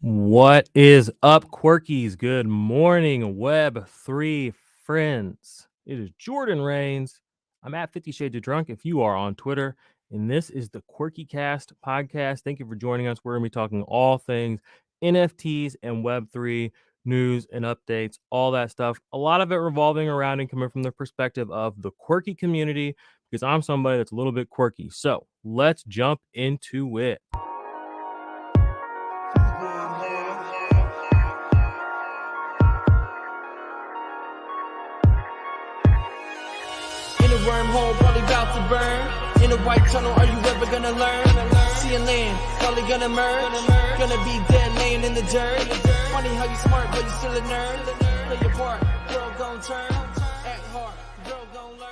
What is up, Quirkies? Good morning, Web3 friends. It is Jordan Rains. I'm at 50 Shades of Drunk if you are on Twitter. And this is the Quirkiecast podcast. Thank you for joining us. We're going to be talking all things NFTs and Web3 news and updates, all that stuff. A lot of it revolving around and coming from the perspective of the quirky community because I'm somebody that's a little bit quirky. So let's jump into it. In a wormhole, probably about to burn. In a white tunnel, are you ever gonna learn? See a land, probably gonna merge. Gonna be dead laying in the dirt. Funny how you smart, but you still a nerd. Play your part, world gon' turn. Act hard, girl gon' learn.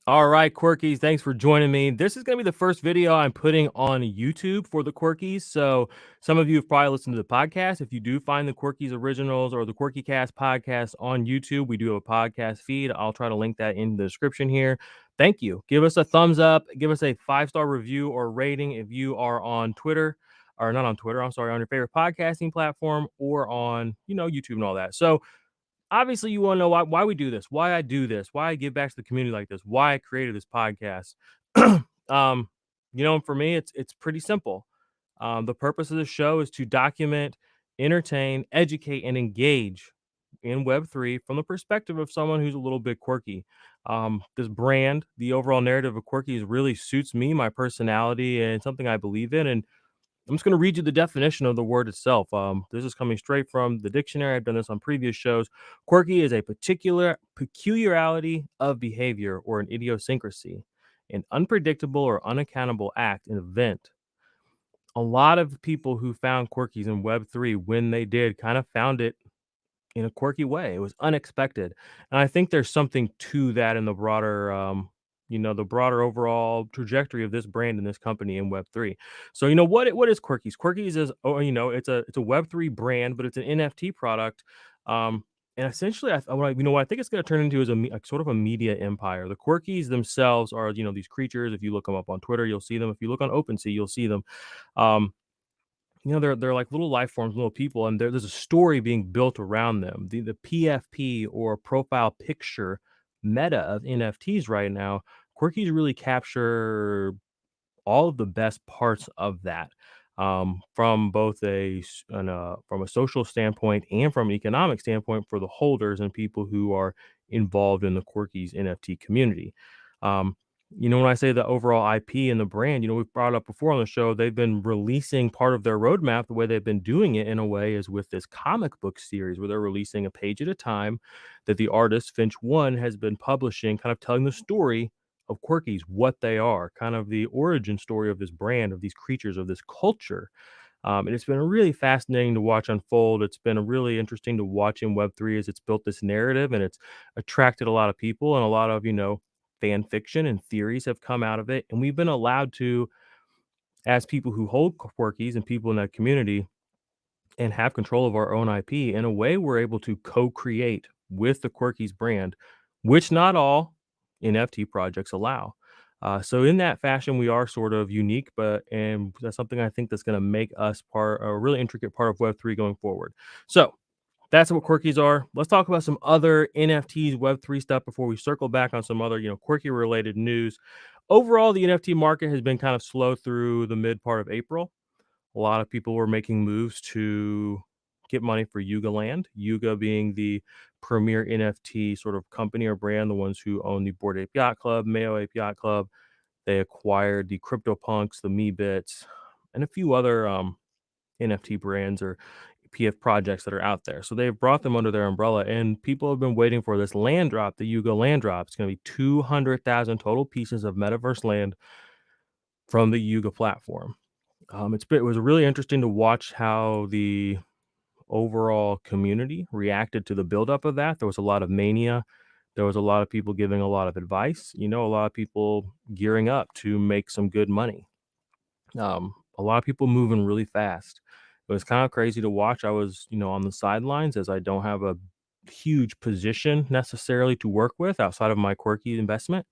All right, Quirkies, thanks for joining me. This is going to be the first video I'm putting on YouTube for the Quirkies. So some of you have probably listened to the podcast. If you do find the Quirkies Originals or the Quirkiecast podcast on YouTube, we do have a podcast feed. I'll try to link that in the description here. Thank you. Give us a thumbs up. Give us a 5-star review or rating if you are on Twitter. Or not on Twitter, I'm sorry, on your favorite podcasting platform or on, YouTube and all that. So obviously you want to know why we do this, why I do this, why I give back to the community like this, why I created this podcast. For me, it's pretty simple. The purpose of the show is to document, entertain, educate, and engage in Web3 from the perspective of someone who's a little bit quirky. This brand, the overall narrative of Quirkies really suits me, my personality, and something I believe in. And I'm just going to read you the definition of the word itself. This is coming straight from the dictionary. I've done this on previous shows. Quirky is a particular peculiarity of behavior or an idiosyncrasy, an unpredictable or unaccountable act, an event. A lot of people who found Quirkies in Web3, when they did, kind of found it in a quirky way. It was unexpected. And I think there's something to that in the broader the broader overall trajectory of this brand and this company in Web3. So what is Quirkies? Quirkies is it's a Web3 brand, but it's an NFT product. And essentially, what I think it's going to turn into is a sort of a media empire. The Quirkies themselves are these creatures. If you look them up on Twitter, you'll see them. If you look on OpenSea, you'll see them. They're like little life forms, little people, and there's a story being built around them. The PFP or profile picture meta of NFTs right now, Quirkies really capture all of the best parts of that, from both from a social standpoint and from an economic standpoint for the holders and people who are involved in the Quirkies NFT community. When I say the overall IP and the brand, we've brought up before on the show, they've been releasing part of their roadmap. The way they've been doing it in a way is with this comic book series where they're releasing a page at a time that the artist Finch One has been publishing, kind of telling the story of Quirkies, what they are, kind of the origin story of this brand, of these creatures, of this culture. And it's been really fascinating to watch unfold. It's been really interesting to watch in Web3 as it's built this narrative and it's attracted a lot of people, and a lot of, fan fiction and theories have come out of it. And we've been allowed to, as people who hold Quirkies and people in that community and have control of our own IP, in a way, we're able to co-create with the Quirkies brand, which not all NFT projects allow. So in that fashion, we are sort of unique, and that's something I think that's going to make us a really intricate part of Web3 going forward. So that's what Quirkies are. Let's talk about some other NFTs, Web3 stuff before we circle back on some other, quirky related news. Overall, the NFT market has been kind of slow through the mid part of April. A lot of people were making moves to get money for Yuga Land. Yuga being the premier NFT sort of company or brand, the ones who own the Bored Ape Yacht Club, Mayo Ape Yacht Club. They acquired the CryptoPunks, the MeBits, and a few other NFT brands or PF projects that are out there. So they've brought them under their umbrella, and people have been waiting for this land drop, the Yuga land drop. It's going to be 200,000 total pieces of metaverse land from the Yuga platform. It was really interesting to watch how the overall community reacted to the buildup of that. There was a lot of mania. There was a lot of people giving a lot of advice. A lot of people gearing up to make some good money. A lot of people moving really fast. It was kind of crazy to watch. I was, on the sidelines, as I don't have a huge position necessarily to work with outside of my quirky investment.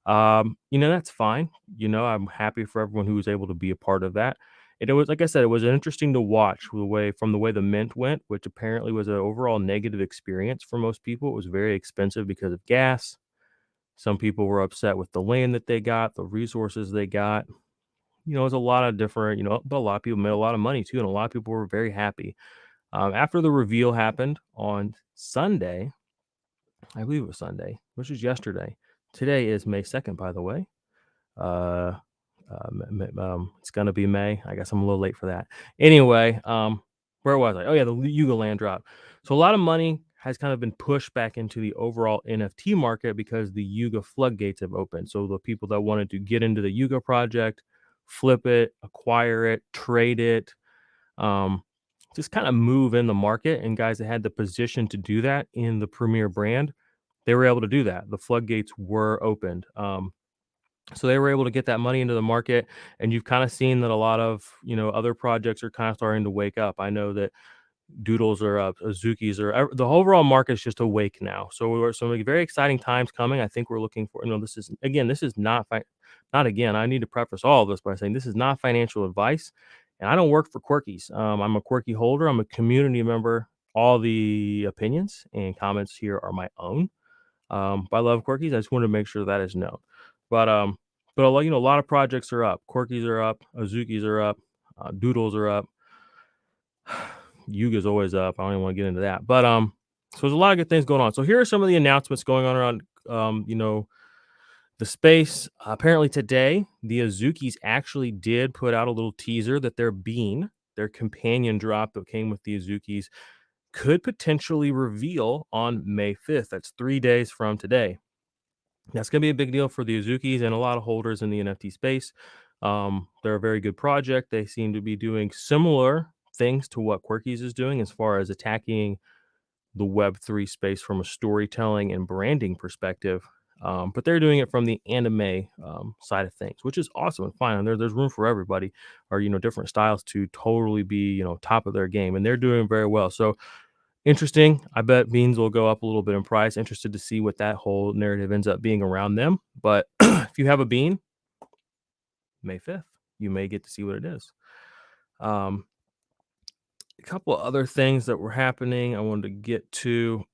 That's fine. I'm happy for everyone who was able to be a part of that. It was, like I said, it was interesting to watch the way the mint went, which apparently was an overall negative experience for most people. It was very expensive because of gas. Some people were upset with the land that they got, the resources they got. It was a lot of different, but a lot of people made a lot of money too, and a lot of people were very happy. After the reveal happened on Sunday, I believe it was Sunday, which is yesterday. Today is May 2nd, by the way. Uh, it's gonna be May. I guess I'm a little late for that. Anyway, where was I? Oh yeah, the Yuga land drop. So a lot of money has kind of been pushed back into the overall NFT market because the Yuga floodgates have opened. So the people that wanted to get into the Yuga project, flip it, acquire it, trade it, um, just kind of move in the market, and guys that had the position to do that in the premier brand, they were able to do that. The floodgates were opened. So they were able to get that money into the market, and you've kind of seen that a lot of other projects are kind of starting to wake up. I know that Doodles are up, Azukis are the overall market is just awake now. So we're some very exciting times coming. I think we're looking for. This is not again. I need to preface all of this by saying this is not financial advice, and I don't work for Quirkies. I'm a Quirky holder. I'm a community member. All the opinions and comments here are my own. But I love Quirkies. I just want to make sure that is known. But a lot, a lot of projects are up. Quirkies are up. Azukis are up. Doodles are up. Yuga's always up. I don't even want to get into that. But so there's a lot of good things going on. So here are some of the announcements going on around the space. Apparently today, the Azukis actually did put out a little teaser that their companion drop that came with the Azukis, could potentially reveal on May 5th. That's 3 days from today. That's going to be a big deal for the Azukis and a lot of holders in the NFT space. They're a very good project. They seem to be doing similar things to what Quirkies is doing as far as attacking the Web3 space from a storytelling and branding perspective. But they're doing it from the anime side of things, which is awesome and fine. And there's room for everybody, or different styles to totally be top of their game, and they're doing very well. So interesting. I bet beans will go up a little bit in price. Interested to see what that whole narrative ends up being around them. But if you have a bean, May 5th, you may get to see what it is. A couple of other things that were happening I wanted to get to.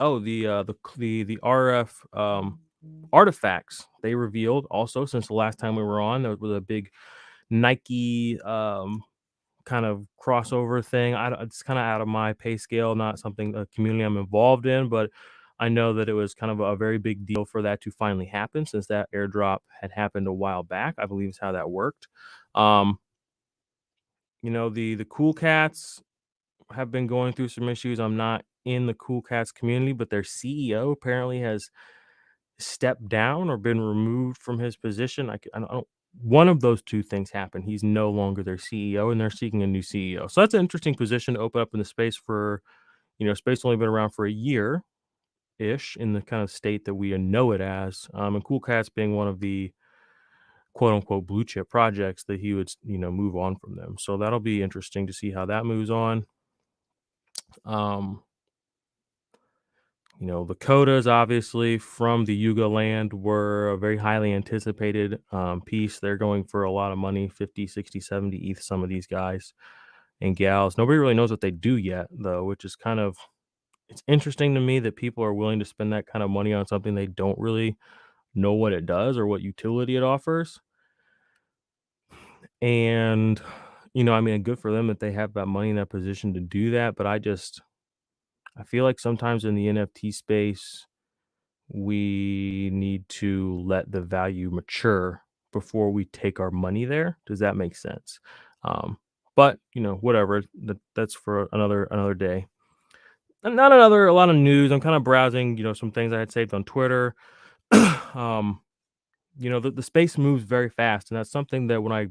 Oh, the RF artifacts they revealed also since the last time we were on. There was a big Nike kind of crossover thing. It's kind of out of my pay scale, not something a community I'm involved in, but I know that it was kind of a very big deal for that to finally happen since that airdrop had happened a while back. I believe is how that worked. The Cool Cats have been going through some issues. I'm not in the Cool Cats community, but their CEO apparently has stepped down or been removed from his position. I don't one of those two things happened. He's no longer their CEO, and they're seeking a new CEO. So that's an interesting position to open up in the space for, space only been around for a year ish in the kind of state that we know it as. And Cool Cats being one of the quote unquote blue chip projects that he would, move on from them. So that'll be interesting to see how that moves on. The codas obviously from the Yuga land were a very highly anticipated piece. They're going for a lot of money, 50, 60, 70 ETH, some of these guys and gals. Nobody really knows what they do yet, though, which is it's interesting to me that people are willing to spend that kind of money on something they don't really know what it does or what utility it offers. And, good for them that they have that money in that position to do that. But I feel like sometimes in the NFT space, we need to let the value mature before we take our money there. Does that make sense? But whatever. That's for another day. And not a lot of news. I'm kind of browsing, some things I had saved on Twitter. The space moves very fast, and that's something that when I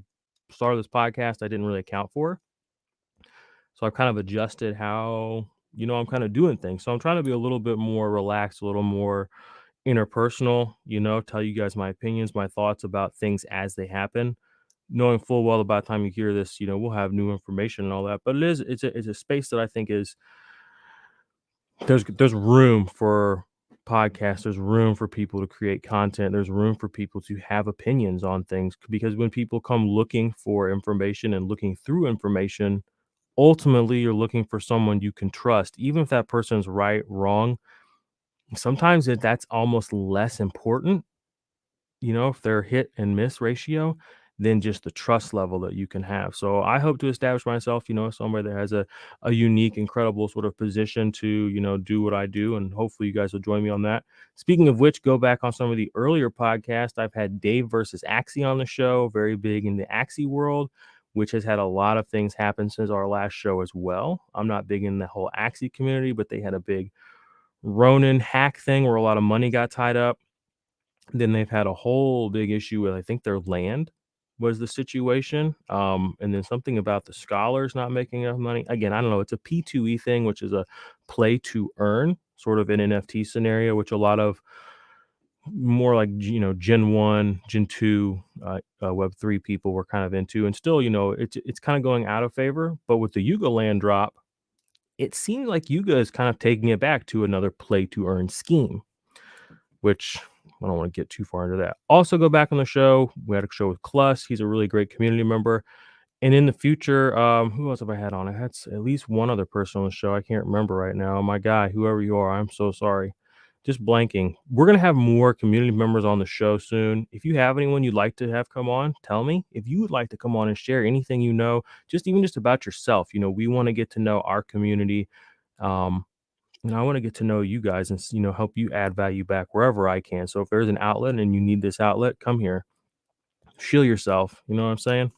started this podcast, I didn't really account for. So I've kind of adjusted how I'm kind of doing things. So I'm trying to be a little bit more relaxed, a little more interpersonal, tell you guys my opinions, my thoughts about things as they happen, knowing full well by the time you hear this, we'll have new information and all that. But it's a space that I think is there's room for podcasts, there's room for people to create content. There's room for people to have opinions on things because when people come looking for information and looking through information, ultimately you're looking for someone you can trust, even if that person's right, wrong. Sometimes that's almost less important, if they're hit and miss ratio, than just the trust level that you can have. So I hope to establish myself, somebody that has a unique, incredible sort of position to, do what I do. And hopefully you guys will join me on that. Speaking of which, go back on some of the earlier podcasts. I've had Dave versus Axie on the show, very big in the Axie world, which has had a lot of things happen since our last show as well. I'm not big in the whole Axie community, but they had a big Ronin hack thing where a lot of money got tied up. Then they've had a whole big issue with, I think, their land was the situation. And then something about the scholars not making enough money. Again, I don't know. It's a P2E thing, which is a play to earn sort of an NFT scenario, which a lot of more like, Gen 1, Gen 2, Web 3 people were kind of into. And still, it's kind of going out of favor. But with the Yuga land drop, it seems like Yuga is kind of taking it back to another play to earn scheme, which I don't want to get too far into that. Also, go back on the show. We had a show with Cluss. He's a really great community member. And in the future, who else have I had on? I had at least one other person on the show. I can't remember right now. My guy, whoever you are, I'm so sorry. Just blanking. We're going to have more community members on the show soon. If you have anyone you'd like to have come on, tell me. If you would like to come on and share anything even just about yourself, we want to get to know our community. I want to get to know you guys and, help you add value back wherever I can. So if there's an outlet and you need this outlet, come here. Shield yourself. You know what I'm saying?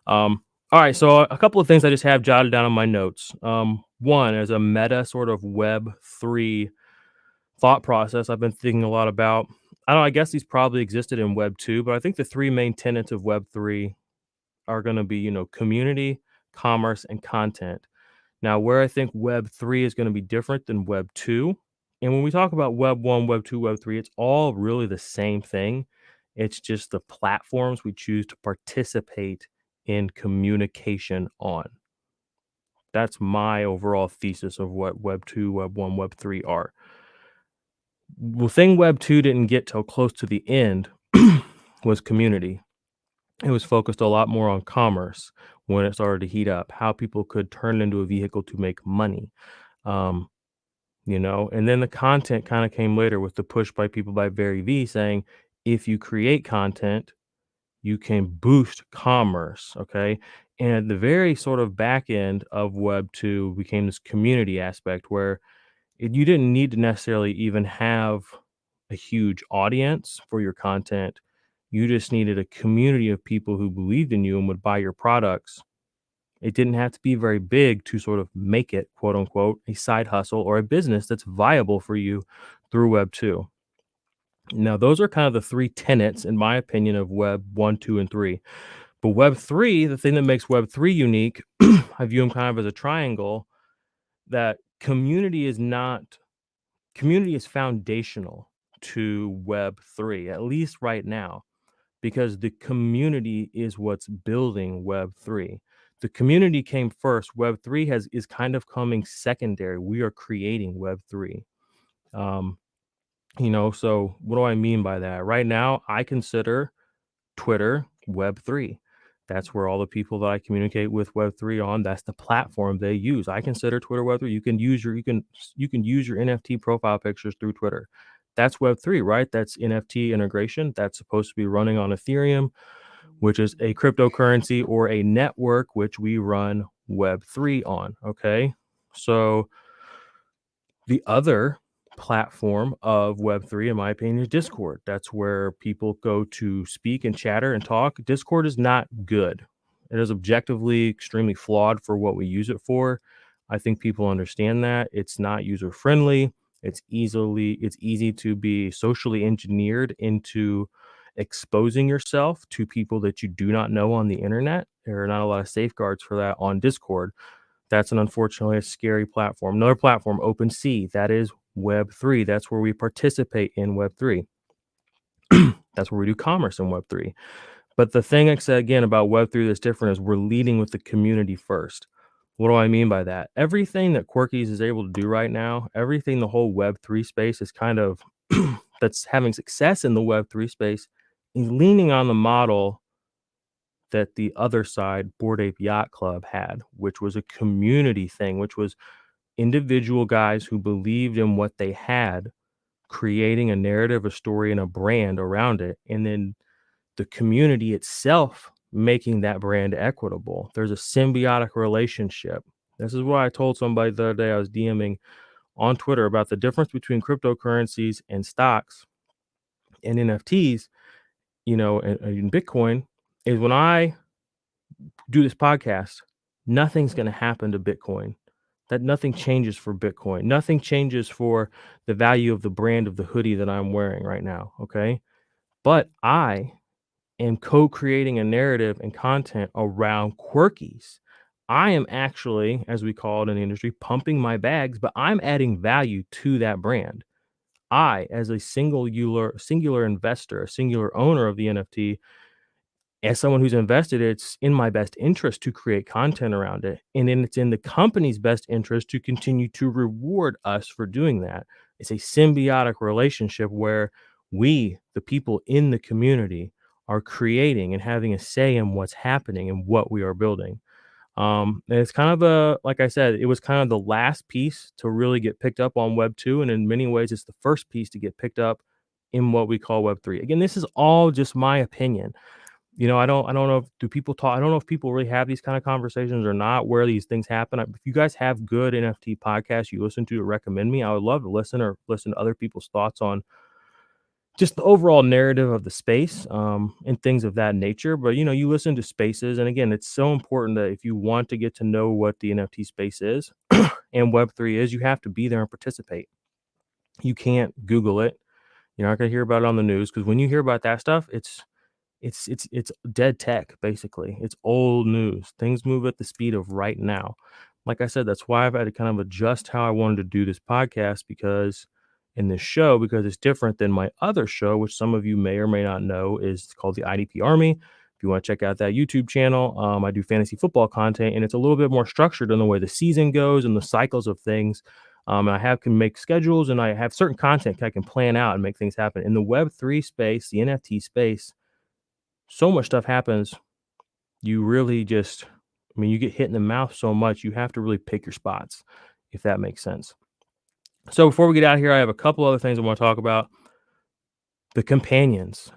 All right. So a couple of things I just have jotted down on my notes. One, as a meta sort of Web3 thought process I've been thinking a lot about. I guess these probably existed in Web 2, but I think the three main tenets of Web 3 are going to be, community, commerce, and content. Now, where I think Web 3 is going to be different than Web 2, and when we talk about Web 1, Web 2, Web 3, it's all really the same thing. It's just the platforms we choose to participate in communication on. That's my overall thesis of what Web 2, Web 1, Web 3 are. The thing Web 2 didn't get till close to the end was community. It was focused a lot more on commerce when it started to heat up, how people could turn it into a vehicle to make money. And then the content kind of came later with the push by people by Barry V saying, if you create content, you can boost commerce. Okay. And at the very sort of back end of Web 2 became this community aspect where you didn't need to necessarily even have a huge audience for your content. You just needed a community of people who believed in you and would buy your products. It didn't have to be very big to sort of make it, quote unquote, a side hustle or a business that's viable for you through Web 2. Now, those are kind of the three tenets, in my opinion, of Web 1, 2, and 3. But Web 3, the thing that makes Web 3 unique, I view them kind of as a triangle, that community is foundational to Web 3, at least right now, because the community is what's building Web 3. The community came first. Web 3 is kind of coming secondary. We are creating Web 3. So what do I mean by that? Right now, I consider Twitter Web 3. That's where all the people that I communicate with Web 3 on, that's the platform they use. I consider Twitter Web 3. You can use your NFT profile pictures through Twitter. That's Web 3, right? That's NFT integration. That's supposed to be running on Ethereum, which is a cryptocurrency or a network which we run Web 3 on. Okay. So the other platform of Web 3, in my opinion, is Discord. That's where people go to speak and chatter and talk. Discord is not good. It is objectively extremely flawed for what we use it for. I think people understand that. It's not user friendly. It's easy to be socially engineered into exposing yourself to people that you do not know on the internet. There are not a lot of safeguards for that on Discord. That's unfortunately a scary platform. Another platform, OpenSea, that is Web 3. That's where we participate in Web 3. That's where we do commerce in Web 3. But the thing I said again about Web 3 that's different is we're leading with the community first. What do I mean by that? Everything that Quirkies is able to do right now, everything the whole Web3 space is kind of that's having success in the Web3 space is leaning on the model that the other side, Bored Ape Yacht Club, had, which was a community thing, which was individual guys who believed in what they had, creating a narrative, a story, and a brand around it. And then the community itself making that brand equitable. There's a symbiotic relationship. This is what I told somebody the other day. I was DMing on Twitter about the difference between cryptocurrencies and stocks and NFTs, in Bitcoin is when I do this podcast, nothing's going to happen to Bitcoin. That nothing changes for Bitcoin. Nothing changes for the value of the brand of the hoodie that I'm wearing right now. Okay. But I am co-creating a narrative and content around Quirkies. I am actually, as we call it in the industry, pumping my bags, but I'm adding value to that brand. I, as a singular investor, a singular owner of the NFT, as someone who's invested, it's in my best interest to create content around it. And then it's in the company's best interest to continue to reward us for doing that. It's a symbiotic relationship where we, the people in the community, are creating and having a say in what's happening and what we are building. And it's kind of like I said, it was kind of the last piece to really get picked up on Web 2. And in many ways, it's the first piece to get picked up in what we call Web 3. Again, this is all just my opinion. I don't know if do people talk. I don't know if people really have these kind of conversations or not, where these things happen. If you guys have good NFT podcasts you listen to recommend me, I would love to listen or listen to other people's thoughts on just the overall narrative of the space, and things of that nature. But you listen to spaces, and again, it's so important that if you want to get to know what the NFT space is and Web3 is, you have to be there and participate. You can't Google it. You're not going to hear about it on the news, because when you hear about that stuff, it's dead tech, basically. It's old news. Things move at the speed of right now. Like I said, that's why I've had to kind of adjust how I wanted to do this podcast, because it's different than my other show, which some of you may or may not know is called the IDP Army. If you want to check out that YouTube channel, I do fantasy football content, and it's a little bit more structured in the way the season goes and the cycles of things. And can make schedules, and I have certain content I can plan out and make things happen. In the Web3 space, the NFT space, so much stuff happens. You really you get hit in the mouth so much, you have to really pick your spots, if that makes sense. So before we get out of here, I have a couple other things I want to talk about. The companions.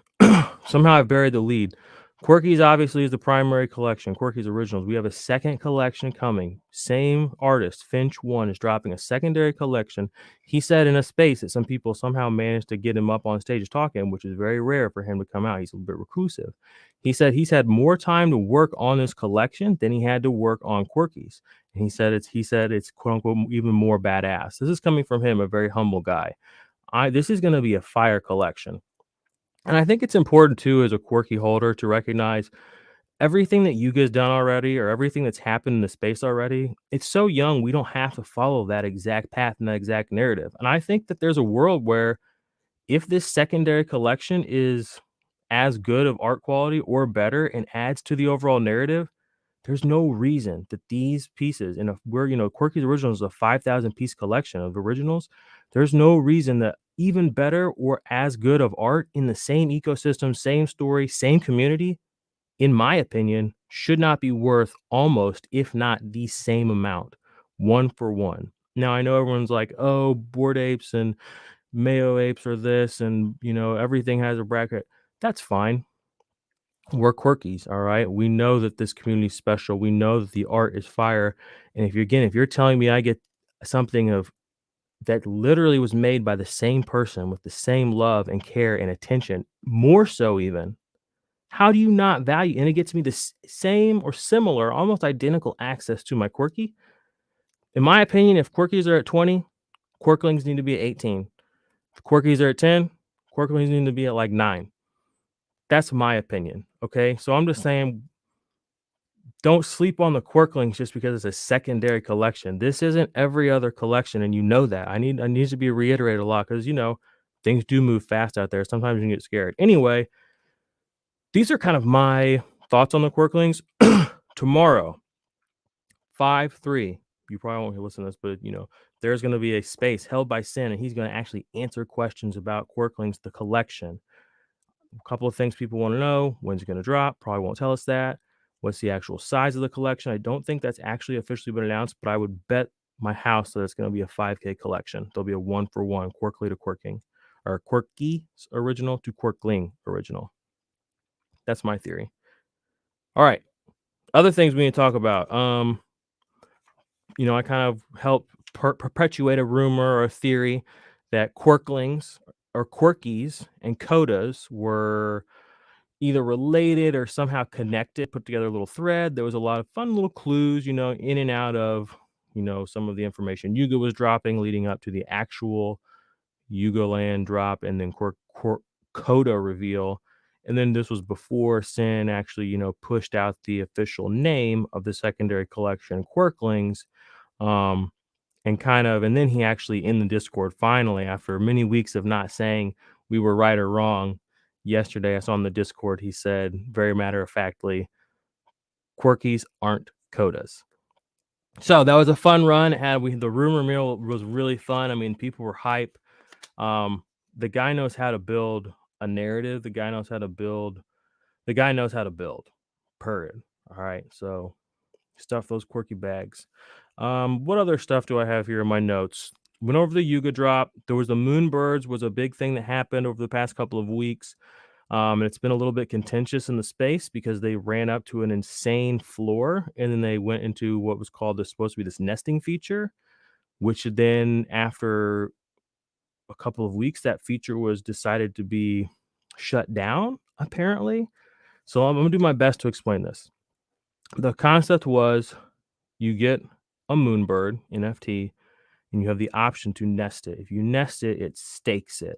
Somehow I've buried the lead. Quirkies obviously is the primary collection, Quirkies Originals. We have a second collection coming. Same artist, Finch One, is dropping a secondary collection. He said in a space that some people somehow managed to get him up on stage talking, which is very rare for him to come out. He's a little bit reclusive. He said he's had more time to work on this collection than he had to work on Quirkies. And he said it's quote unquote even more badass. This is coming from him, a very humble guy. This is going to be a fire collection. And I think it's important too, as a Quirky holder, to recognize everything that you guys done already, or everything that's happened in the space already. It's so young, we don't have to follow that exact path and that exact narrative. And I think that there's a world where, if this secondary collection is as good of art quality or better and adds to the overall narrative, there's no reason that these pieces, and if Quirky's Originals is a 5,000 piece collection of originals, there's no reason that even better or as good of art in the same ecosystem, same story, same community, in my opinion, should not be worth almost, if not the same amount, one for one. Now, I know everyone's like, oh, Bored Apes and Mayo Apes are this, and everything has a bracket. That's fine. We're Quirkies, all right? We know that this community is special. We know that the art is fire. And if you're telling me I get something of that literally was made by the same person with the same love and care and attention, more so even, how do you not value? And it gets me the same or similar, almost identical access to my Quirky. In my opinion, if Quirkies are at 20, Quirklings need to be at 18. If Quirkies are at 10, Quirklings need to be at like 9. That's my opinion. Okay. So I'm just saying, don't sleep on the Quirklings just because it's a secondary collection. This isn't every other collection, and that. I need to be reiterated a lot, because things do move fast out there. Sometimes you can get scared. Anyway, these are kind of my thoughts on the Quirklings. Tomorrow, 5-3. You probably won't listen to this, but there's going to be a space held by Sin, and he's going to actually answer questions about Quirklings, the collection. A couple of things people want to know: when's it going to drop? Probably won't tell us that. What's the actual size of the collection? I don't think that's actually officially been announced, but I would bet my house that it's going to be a 5K collection. There'll be a 1-for-1 Quirkly to Quirking, or Quirky original to Quirkling original. That's my theory. All right. Other things we need to talk about. I kind of help perpetuate a rumor or a theory that Quirklings or Quirkies and Codas were either related or somehow connected, put together a little thread. There was a lot of fun little clues, in and out of, some of the information Yuga was dropping leading up to the actual Yuga Land drop, and then Coda reveal. And then this was before Sin actually, pushed out the official name of the secondary collection, Quirklings. And then he actually, in the Discord, finally, after many weeks of not saying we were right or wrong, yesterday I saw on the Discord, he said very matter-of-factly, Quirkies aren't Codas. So that was a fun run. The rumor mill was really fun. I mean, people were hype. The guy knows how to build a narrative. The guy knows how to build. Period. All right. So stuff those quirky bags. What other stuff do I have here in my notes? Went over the Yuga drop. There was the Moonbirds was a big thing that happened over the past couple of weeks. And it's been a little bit contentious in the space because they ran up to an insane floor, and then they went into what was supposed to be this nesting feature, which then after a couple of weeks, that feature was decided to be shut down, apparently. So I'm going to do my best to explain this. The concept was you get a Moonbird NFT, and you have the option to nest it. If you nest it, it stakes it.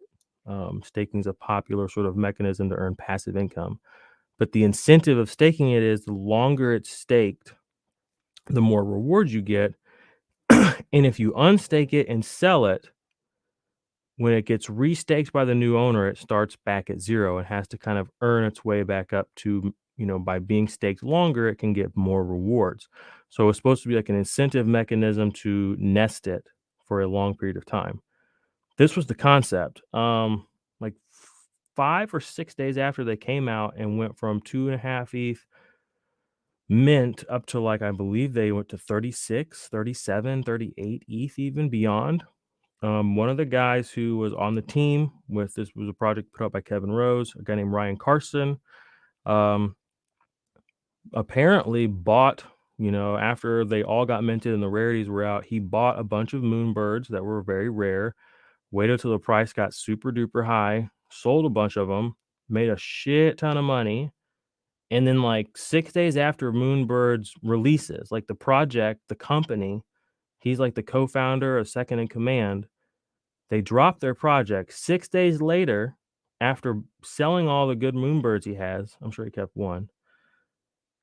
Staking is a popular sort of mechanism to earn passive income. But the incentive of staking it is the longer it's staked, the more rewards you get. And if you unstake it and sell it, when it gets restaked by the new owner, it starts back at zero. It has to kind of earn its way back up to, by being staked longer, it can get more rewards. So it's supposed to be like an incentive mechanism to nest it for a long period of time. This was the concept. Like 5 or 6 days after they came out and went from 2.5 ETH mint up to, like, I believe they went to 36, 37, 38 ETH, even beyond. One of the guys who was on the team with this was a project put up by Kevin Rose, a guy named Ryan Carson. Apparently bought, after they all got minted and the rarities were out, he bought a bunch of Moonbirds that were very rare, waited till the price got super duper high, sold a bunch of them, made a shit ton of money. And then like 6 days after Moonbird's releases, like the project, the company, he's like the co-founder or second in command. They dropped their project 6 days later after selling all the good Moonbirds he has. I'm sure he kept one.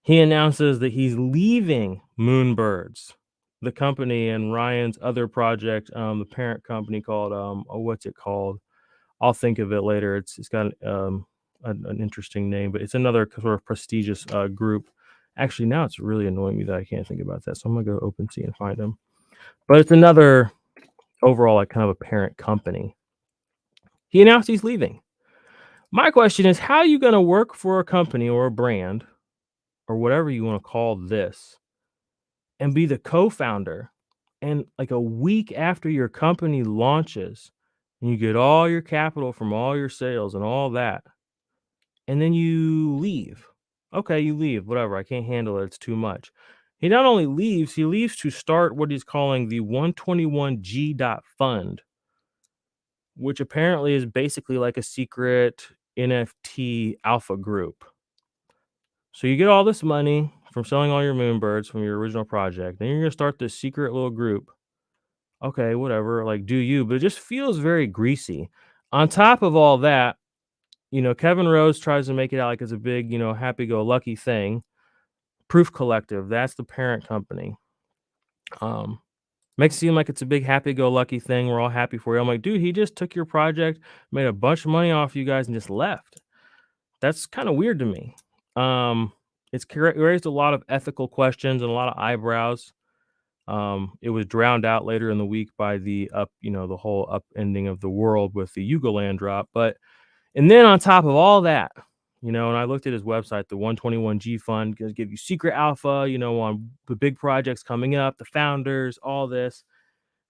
He announces that he's leaving Moonbirds, the company, and Ryan's other project, the parent company called, what's it called? I'll think of it later. It's got an interesting name, but it's another sort of prestigious group. Actually, now it's really annoying me that I can't think about that. So I'm going to go OpenSea and find them. But it's another overall, like, kind of a parent company. He announced he's leaving. My question is, how are you going to work for a company or a brand or whatever you want to call this and be the co-founder, and like a week after your company launches and you get all your capital from all your sales and all that, and then you leave? Okay, you leave, whatever. I can't handle it. It's too much. He not only leaves, he leaves to start what he's calling the 121G Fund, which apparently is basically like a secret NFT alpha group. So you get all this money from selling all your Moonbirds from your original project. Then you're going to start this secret little group. Okay, whatever, like, do you, but it just feels very greasy. On top of all that, Kevin Rose tries to make it out like it's a big, happy-go-lucky thing. Proof Collective, that's the parent company. Makes it seem like it's a big happy-go-lucky thing. We're all happy for you. I'm like, dude, he just took your project, made a bunch of money off you guys, and just left. That's kind of weird to me. It's raised a lot of ethical questions and a lot of eyebrows. It was drowned out later in the week by the whole upending of the world with the Yugoland drop. But and then on top of all that, and I looked at his website, the 121G Fund, gonna give you secret alpha, on the big projects coming up, the founders, all this.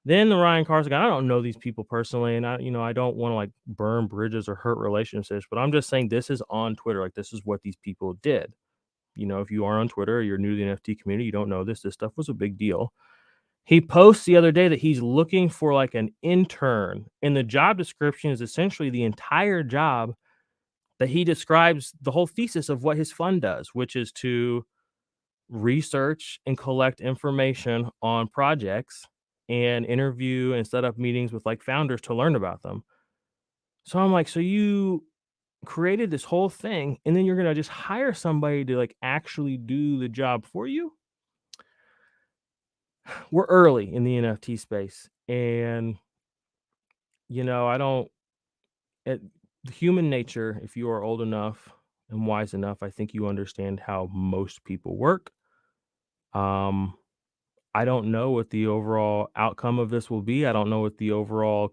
Then the Ryan Carson guy, I don't know these people personally, and I don't want to like burn bridges or hurt relationships, but I'm just saying this is on Twitter. Like this is what these people did. If you are on Twitter, you're new to the NFT community, you don't know this. This stuff was a big deal. He posts the other day that he's looking for like an intern, and the job description is essentially the entire job that he describes the whole thesis of what his fund does, which is to research and collect information on projects and interview and set up meetings with like founders to learn about them. So I'm like, so you created this whole thing and then you're going to just hire somebody to like actually do the job for you? We're early in the NFT space and I don't it, human nature, if you are old enough and wise enough, I think you understand how most people work. Um I don't know what the overall outcome of this will be. I don't know what the overall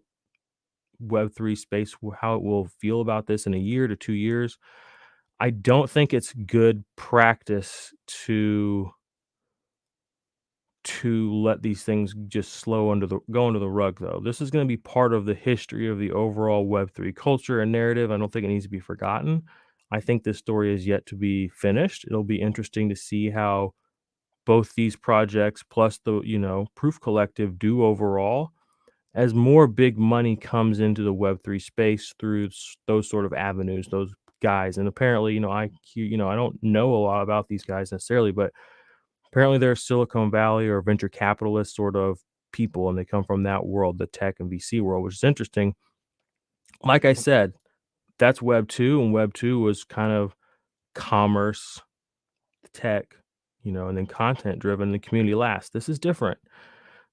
Web3 space, how it will feel about this in a year to 2 years. I don't think it's good practice to let these things just go under the rug though. This is going to be part of the history of the overall Web3 culture and narrative. I don't think it needs to be forgotten. I think this story is yet to be finished. It'll be interesting to see how both these projects plus the, Proof Collective do overall as more big money comes into the Web3 space through those sort of avenues, those guys. And apparently, I don't know a lot about these guys necessarily, but apparently they're Silicon Valley or venture capitalist sort of people, and they come from that world, the tech and VC world, which is interesting. Like I said, that's Web 2, and Web 2 was kind of commerce, tech, and then content driven, the community last. This is different.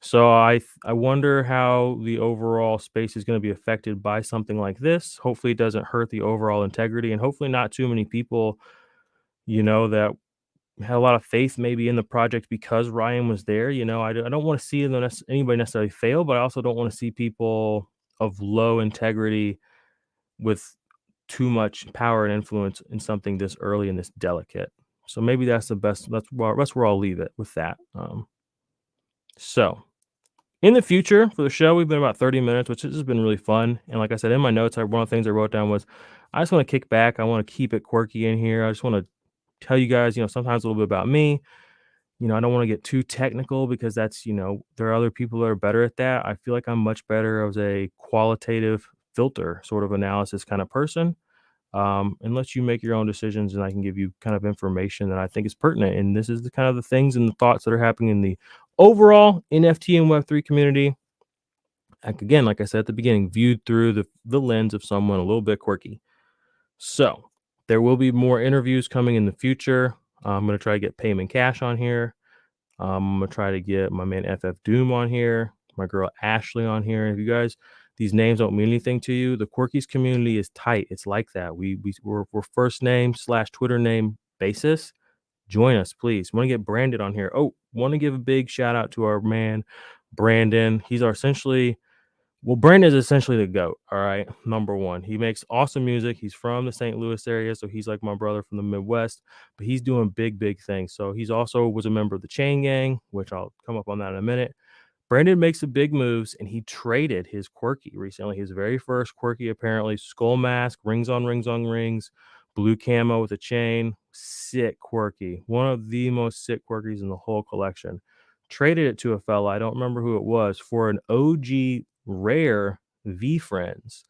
So I wonder how the overall space is going to be affected by something like this. Hopefully it doesn't hurt the overall integrity, and hopefully not too many people, that had a lot of faith maybe in the project because Ryan was there. I don't want to see anybody necessarily fail, but I also don't want to see people of low integrity with too much power and influence in something this early and this delicate. So maybe that's the best. That's where I'll leave it with that. So in the future for the show, we've been about 30 minutes, which has been really fun. And like I said, in my notes, one of the things I wrote down was I just want to kick back. I want to keep it quirky in here. I just want to tell you guys, sometimes a little bit about me. I don't want to get too technical because that's, there are other people that are better at that. I feel like I'm much better as a qualitative filter sort of analysis kind of person. And let you make your own decisions, and I can give you kind of information that I think is pertinent. And this is the kind of the things and the thoughts that are happening in the overall NFT and Web3 community. Again, like I said at the beginning, viewed through the lens of someone a little bit quirky. So there will be more interviews coming in the future. I'm going to try to get Payment Cash on here. I'm going to try to get my man FF Doom on here, my girl Ashley on here. If you guys, these names don't mean anything to you, the Quirkies community is tight. It's like that. We're first name / Twitter name basis. Join us, please. Want to get Brandon on here. Oh, want to give a big shout out to our man, Brandon. Brandon is essentially the GOAT. All right. Number one, he makes awesome music. He's from the St. Louis area. So he's like my brother from the Midwest, but he's doing big, big things. So he's also was a member of the Chain Gang, which I'll come up on that in a minute. Brandon makes the big moves, and he traded his Quirky recently. His very first Quirky, apparently, skull mask, rings on rings on rings, blue camo with a chain. Sick Quirky. One of the most sick Quirkies in the whole collection. Traded it to a fella, I don't remember who it was, for an OG rare V Friends.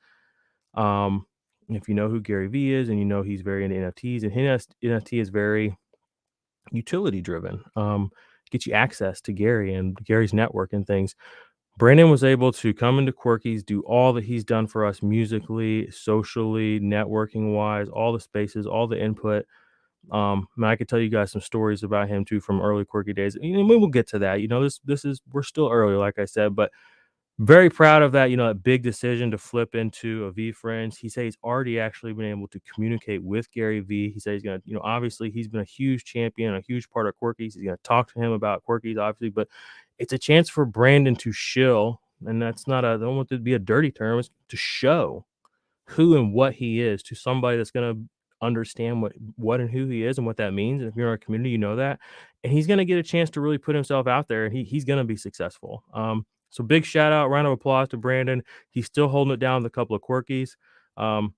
If you know who Gary V is, and he's very into NFTs, and his NFT is very utility driven. Get you access to Gary and Gary's network and things. Brandon was able to come into Quirkies, do all that he's done for us musically, socially, networking wise, all the spaces, all the input. And I could tell you guys some stories about him too from early Quirky days. And we will get to that. We're still early, like I said, but very proud of that, that big decision to flip into a V Friends. He says he's already actually been able to communicate with Gary V. He says he's going to, obviously he's been a huge champion, a huge part of Quirkies. He's going to talk to him about Quirkies, obviously, but it's a chance for Brandon to shill, and that's not I don't want it to be a dirty term, it's to show who and what he is to somebody that's gonna understand what and who he is and what that means. And if you're in our community, you know that. And he's gonna get a chance to really put himself out there, and he's gonna be successful. So big shout out, round of applause to Brandon. He's still holding it down with a couple of Quirkies. Um,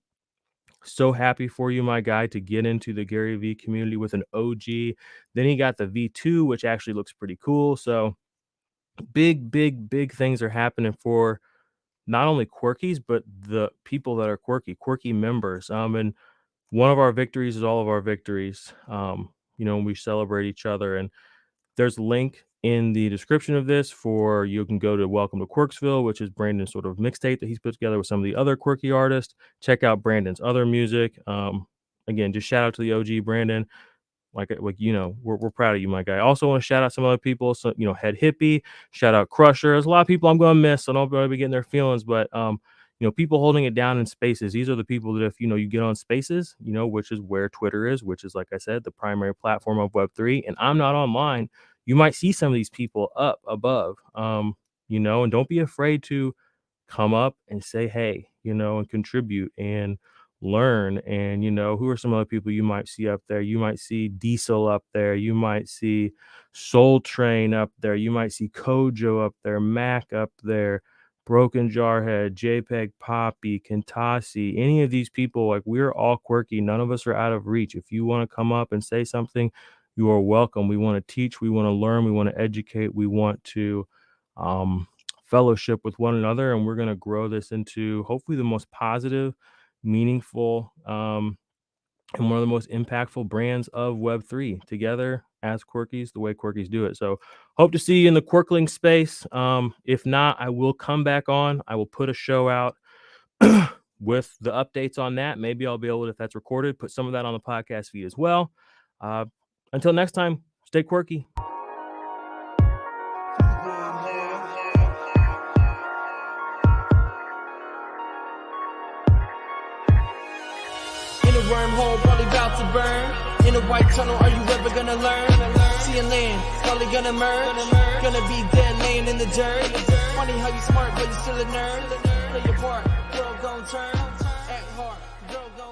so happy for you, my guy, to get into the Gary V community with an OG. Then he got the V2, which actually looks pretty cool. So big things are happening for not only Quirkies, but the people that are Quirky members. And one of our victories is all of our victories. We celebrate each other, and there's a link in the description of this for you can go to Welcome to Quirksville, which is Brandon's sort of mixtape that he's put together with some of the other Quirky artists. Check out Brandon's other music. Again, just shout out to the OG Brandon. We're proud of you, my guy. I also want to shout out some other people. So, Head Hippie, shout out Crusher. There's a lot of people I'm going to miss, so don't be getting their feelings. But, people holding it down in spaces. These are the people that if, you get on spaces, which is where Twitter is, which is, like I said, the primary platform of Web3. And I'm not online. You might see some of these people up above, and don't be afraid to come up and say, hey, and contribute and learn. And who are some other people you might see up there? You might see Diesel up there, you might see Soul Train up there, you might see Kojo up there, Mac up there, Broken Jarhead, JPEG Poppy, Kentasi. Any of these people, like, we're all quirky, none of us are out of reach. If you want to come up and say something, you are welcome. We want to teach, we want to learn, we want to educate, we want to fellowship with one another, and we're going to grow this into hopefully the most positive, meaningful, and one of the most impactful brands of Web3 together as Quirkies, the way Quirkies do it. So hope to see you in the Quirkling space. If not, I will come back on. I will put a show out with the updates on that. Maybe I'll be able to, if that's recorded, put some of that on the podcast feed as well. Until next time, stay quirky. In a wormhole, probably about to burn. In a white tunnel, are you ever gonna learn? See a land, probably gonna merge. Gonna be dead laying in the dirt. Funny how you smart, but you still a nerd. Play your part, girl gon' turn. Act hard, girl gon'